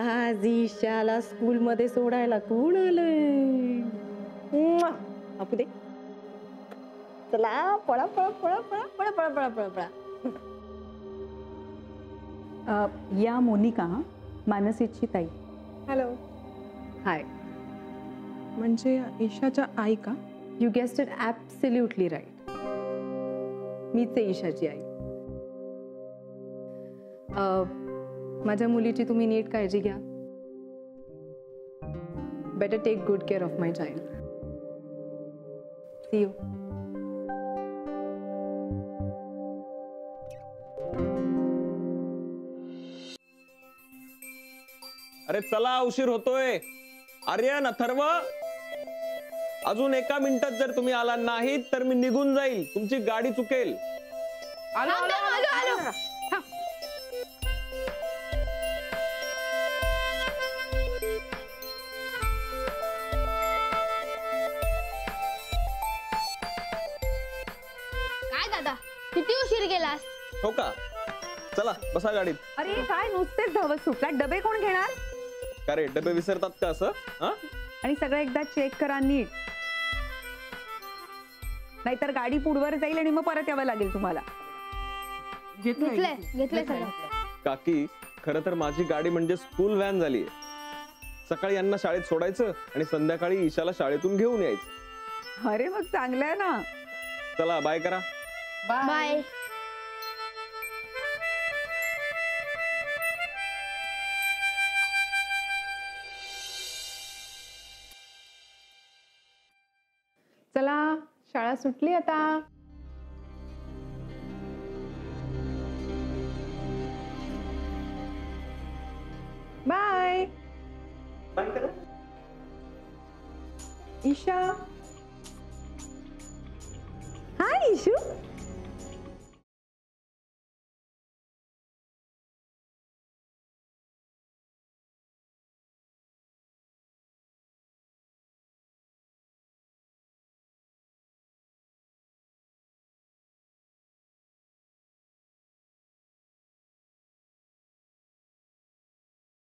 आज ईशाला स्कूल मध्ये सोडायला कोण आलंय? आपू दे. चला पळा पळा पळा पळा पळा पळा पळा पळा पळा. या मोनिका, मानसीची ताई. हॅलो. हाय. म्हणजे ईशाच्या आई का? You guessed it absolutely right. मीच आहे ईशाची आई. माझ्या मुलीची तुम्ही नीट काळजी घ्या. Better take good care of my child. See you. अरे चला, उशीर होतोय. आर्यन, अथर्व, अजून 1 मिनिटात जर तुम्ही आला नाहीत तर मी निघून जाईल. तुमची गाडी चुकेल. आलो आलो आलो आलो. काय दादा, किती उशीर गेलास? हो का? चला बसा गाडीत. अरे काय नुसतेच धावत सुटला, डबे कोण घेणार? का रे, डबे विसरतात का असं? हा? आणि सगळं एकदा चेक करा नीट, नाहीतर गाडी पुढवर जाईल आणि मग परत यावं लागेल तुम्हाला. घेतलंय घेतलंय सगळं. काकी, खरं तर माझी गाडी म्हणजे स्कूल व्हॅन झाली. सकाळी यांना शाळेत सोडायचं आणि संध्याकाळी ईशाला शाळेतून घेऊन यायचं. अरे मग चांगलं आहे ना. चला बाय करा. बाय. चला, शाळा सुटली आता. बाय. ईशा. हाय ईशू.